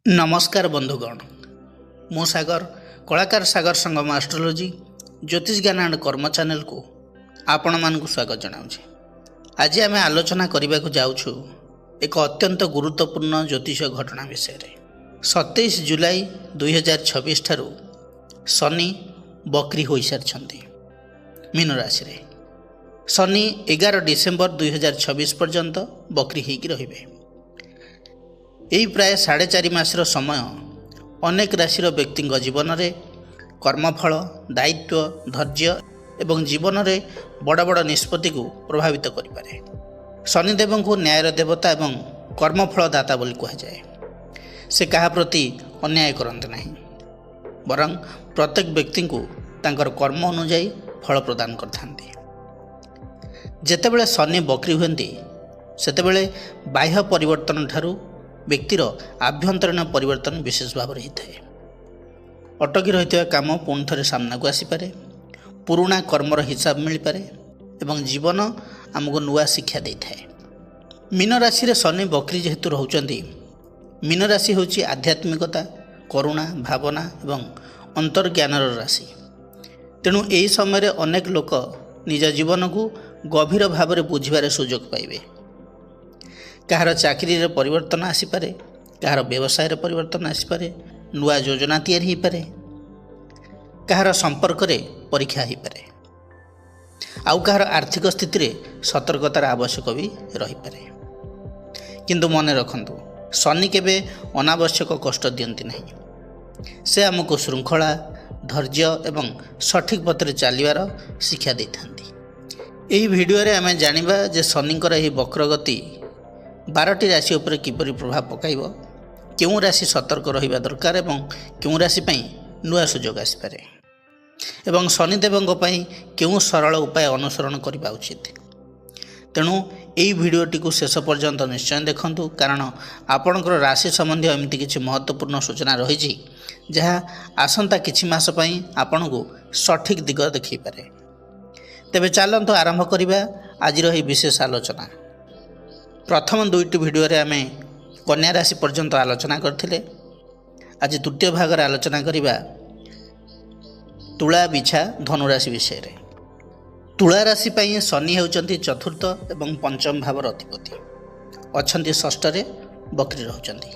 नमस्कार बंधुगण मु सागर कलाकार सागर संगम एस्ट्रोलॉजी ज्योतिष ज्ञान एंड कर्म चैनल को आपण मानक स्वागत जनाऊे। आज आम आलोचना करने को जाऊँ एक अत्यंत गुरुत्वपूर्ण ज्योतिष घटना विषय रे। 27 जुलाई 2026 ठारू शनि बकरी हो सारी मीन राशि रे। शनि 11 डिसेम्बर 2026 पर्यंत बकरी होगी रहिबे। यही प्राय 4.5 मासर समय अनेक राशि व्यक्ति जीवन में कर्मफल दायित्व धैर्य एवं जीवन में बड़ बड़ निष्पत्ति को प्रभावित करें। शनिदेव को न्यायर देवता एवं कर्मफल दाता बोली कहुए। से कहा प्रति अन्याय करते नहीं, बरं प्रत्येक व्यक्ति को तांकर कर्म अनुजाई फल प्रदान करते। जेतेबेले शनि बकरी हुए सेतेबेले बाह्य परिवर्तन ठारू व्यक्तिर आभ्यंतरीण परिवर्तन विशेष भाव होता है। अटकी रही काम पुणी थे सामना को आसीपे, पुराणा कर्मर हिसाब मिल पारे एवं जीवन आमको नुआ शिक्षा देता है। मीन राशि रे शनि बकरी जेहेतु रोचंती, मीन राशि हूँ आध्यात्मिकता करुणा भावना एवं अंतर्ज्ञानर राशि। तेणु यही समय अनेक लोक निज जीवन को गभीर भाव में बुझार सुजोग पाइबे। कहार चाकरी रे परिवर्तन आसीपे, कहार व्यवसाय रे परिवर्तन आसीपे, नुआ योजना तैयारी हो पारे, कहार संपर्क रे परीक्षा हो पारे, आउ कहार आर्थिक स्थिति रे सतर्कतार आवश्यक भी रही पारे। किंतु मन रखंतु, शनि केबे अनावश्यक कष्ट दियंती नहीं। से आमको श्रृंखला धैर्य एवं सठिक पथ चलिबार शिक्षा देथांती। एही वीडियो रे आमे जानिबा जे शनिकर एही वक्रगति 12टी राशि उपर किपरि प्रभाव पकाइब, क्यों राशि सतर्क रहिबा दरकार एवं क्यों राशि पई नुआ सुजोग आसीपारे एवं शनिदेवों क्यों सरल उपाय अनुसरण करने उचित। तेणु यही भिडटी को शेष पर्यंत निश्चय देखंतु, कारण आपणकर राशि संबंधी एमती किसी महत्वपूर्ण सूचना रही जहाँ आसंता किछि मास पई आपण को सठिक दिग देखई पारे। तेबे चलंतु आरंभ करिबा आजिर एही विशेष आलोचना। प्रथम दुईटी भिडियो रे आमे कन्या राशि पर्यंत आलोचना करथिले। आज तृतीय भाग रे आलोचना करिबा तुला बिछा धनुराशि विषय रे। तुला राशि पई शनि हेउचंती चतुर्थ एवं पंचम भावर अधिपति, अछंती षष्ठ रे बकरी रहउचंती।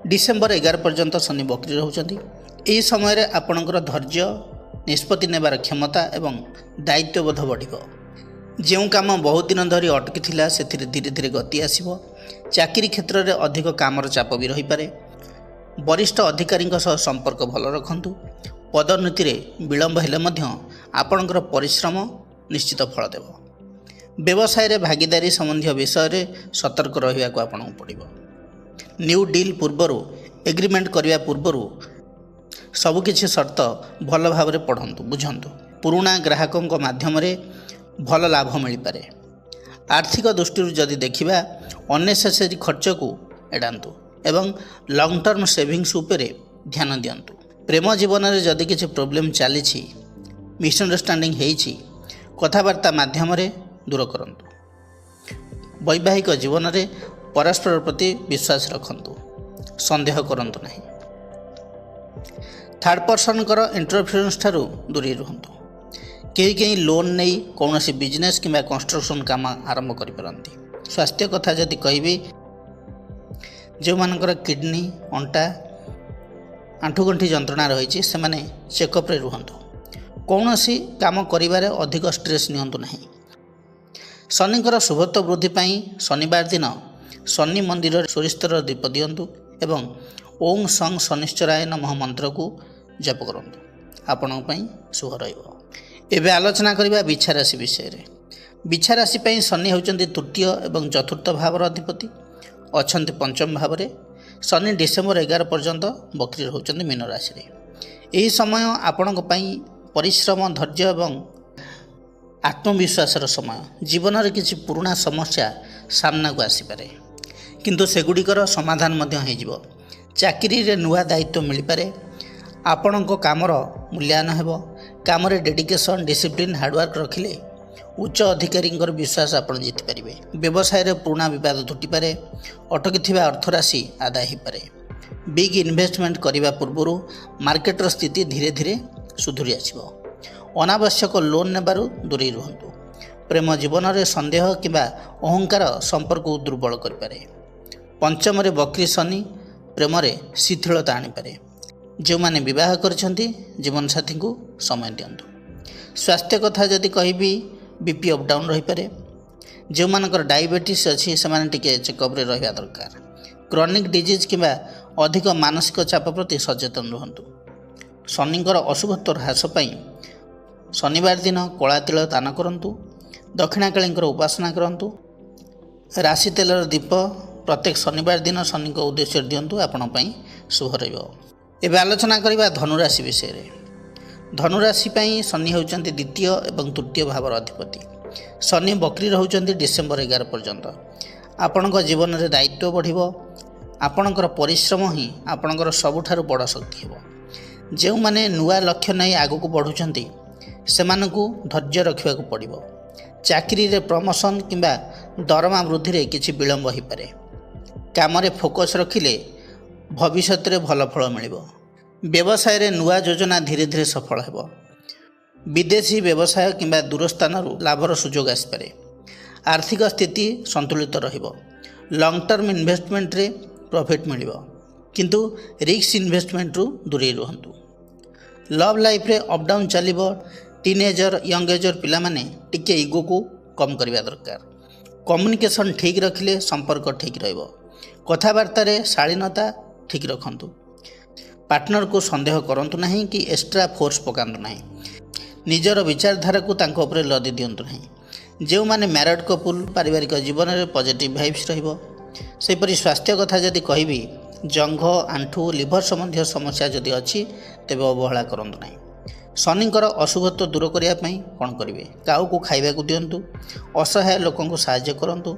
डिसेम्बर 11 पर्यंत शनि बकरी रहउचंती। एही समय रे आपणकर धैर्य निष्पत्ति नेबार क्षमता एवं दायित्वबोध बढ़िबो। जो काम बहुत दिन धरी अटकी थिला सेथिरे धीरे धीरे गति आसीबो। चाकरी क्षेत्र में अधिक कामर चाप भी रही पारे। वरिष्ठ अधिकारी संपर्क भल रखंतु। पदोन्नति रे विलंब हेले मध्य आपणकर परिश्रम निश्चित फल देव। व्यवसाय रे भागीदारी संबंधी विषय रे सतर्क रहिबा को आपन पड़िबो। न्यू डील पूर्वरु एग्रीमेंट करिया पूर्वरु सबकिछि शर्त भल भाव रे पढ़ंतु बुझंतु। पुराणा ग्राहकों माध्यम रे भल लाभ मिल पारे। आर्थिक दृष्टि जदि देखिबा अननेसेसरी खर्च को एड़ातु एवं लॉन्ग टर्म सेविंग्स उपरे ध्यान दियंतु। प्रेम जीवन में जदि किसी प्रोब्लेम चली मिसअंडरस्टैंडिंग होइछि, कथबार्ता माध्यम रे दूर करंतु। वैवाहिक जीवन में परस्पर प्रति विश्वास रखंतु, संदेह करंतु नहीं। थर्ड पर्सन कर इंटरफेरेंस ठारू दूरी रहंतु। कहीं कहीं लोन नहीं कौन बिजनेस किंवा कंस्ट्रक्शन काम आरंभ करिपारंती। स्वास्थ्य कथा जदि कहबी, जो मानकर किडनी अंटा आंठुगंठी जंत्रणा रही से माने चेकअप रे रुहंतु। कौन सी काम करिबारे अधिक स्ट्रेस नियंतु नहीं। शनिकर शुभत्व वृद्धि पाई शनिवार दिन शनि मंदिर सोरिस्तर दीप दियंतु एवं ओम सं शनिश्चराय नमः मंत्र को जप करंतु। आपन पई शुभ रहिबो। एबे आलोचना करिबा बिछा राशि विषय रे। बिछा राशि पई शनि होचंती तृतीय एवं चतुर्थ भावर अधिपति, अछंती पंचम भाव रे। शनि डिसेम्बर 11 पर्यंत बकरी होचंती मीन राशि रे। एही समय आपणक पई परिश्रम धैर्य एवं आत्मविश्वासर समय। जीवन रे किछि पुराना समस्या सामना को आसी पारे, किंतु सेगुड़िकर समाधान मध्य हो जिवो। चाकरी रे नुआ दायित्व मिल पारे। आपणक कामर मूल्यांकन हेबो। काम रे डेडिकेशन डिसिप्लिन हार्डवर्क रखिले उच्च अधिकारी विश्वास आप जीतिपारे। व्यवसाय पुराणा बद तुटिपे, अटकी अर्थराशि आदाय हो पारे। बिग इन्वेस्टमेंट करने पूर्व मार्केटर स्थिति धीरे धीरे सुधुरी आसब। अनावश्यक लोन नेबारु दूरे रुहतु। प्रेम जीवन में संदेह कि अहंकार संपर्क को दुर्बल करें। पंचम वक्री शनि प्रेम शिथिलता आनीपे। जो मैंने बह कर जीवनसाथी को समय दिंतु। स्वास्थ्य कथा जदि कहबी बीपी अप डाउन रही पारे। जो मानकर डायबिटीज अच्छी से चेकअप रहा दरकार। क्रॉनिक डिजीज कि अधिक मानसिक चाप प्रति सचेतन रुहतु। शनिकर अशुभत्व ह्रास पाई शनिवार दिन कला तिल दान करंतु। दक्षिणाकाली उपासना करंतु। राशि तेलर दीप प्रत्येक शनिवार दिन शनि को उद्देश्य दिंतु। आपण शुभ रहा। आलोचना करवा धनुराशि विषय। धनुराशि शनि होउचंती द्वितीय एवं तृतीय भावर अधिपति। शनि बकरी रहउचंती डिसेम्बर 11 पर्यंत। आपणक जीवन में दायित्व बढ़िबो। आपणकर परिश्रम ही आपणकर सबुठारु बड़ शक्ति हेबो। जो माने नुआ लक्ष्य नहीं आगु बढ़ुचंती सेमानकु धैर्य रखिबाकु पड़िबो। चाकरी रे प्रमोशन किंबा दरमा वृद्धि रे किछि विलंब हो पारे। काम रे फोकस रखिले भविष्य रे भल फल मिलिबो। व्यवसाय रे नुआ योजना धीरे धीरे सफल हेबो। विदेशी व्यवसाय किंबा दूरस्थान लाभर सुजोग आसपारे। आर्थिक स्थिति संतुलित रहिबो। लॉन्ग टर्म इन्वेस्टमेंट रे प्रॉफिट मिलिबो, किंतु रिस्क इन्वेस्टमेंट रु दूरे रुहंतु। लव लाइफ रे अप डाउन चलिबो। टीनेजर यंग एजर पिला माने टिके इगो को कम करबा दरकार। कम्युनिकेशन ठीक रखिले संपर्क ठीक रहिबो। कथावार्ता रे शालीनता ठीक रखंतु। पार्टनर को संदेह करंतु नहीं कि एक्स्ट्रा फोर्स पकांतु नहीं। निजर विचारधारा को तांको उपरे लदी दियंतु नहीं। जो माने मैरिड कपुल पारिवारिक जीवन में पॉजिटिव वाइब्स रहिबो। सेपरि स्वास्थ्य कथा जदि कहबी जंघ आंठू लिभर संबंधी समस्या जदि अच्छी तेबे अवहेला करंतु नहीं। शनिकर अशुभत्व दूर करने कौन करेंगे? काऊ को खाइबा को दिंतु। असहाय लोकों को साहाय्य करंतु।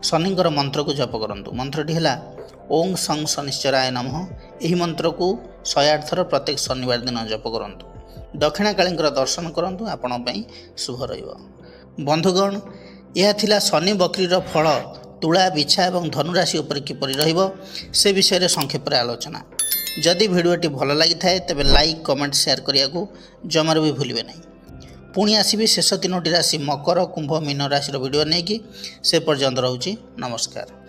शनिकर मंत्र को जप करंतु। मंत्रटी है ओं सं शनिश्चराय नमः। यही मंत्र को 108 थर प्रत्येक शनिवार दिन जप करंतु। दक्षिणाकाली दर्शन करंतु। आपण शुभ रहिबो। बंधुगण, यह थिला शनि बकरीर फल तुला बिछा और धनुराशि उपर किपरि रहिबो से विषय संक्षेप आलोचना। जदि भिडियोटी भल लगी थाए तेबे लाइक कमेंट शेयर करिया को जमार भी भूलिबे नहीं। पुणी आसीबी शेष 3टी राशि मकर कुंभ मीन राशि वीडियो नहीं कि से पर्यंत रहूची। नमस्कार।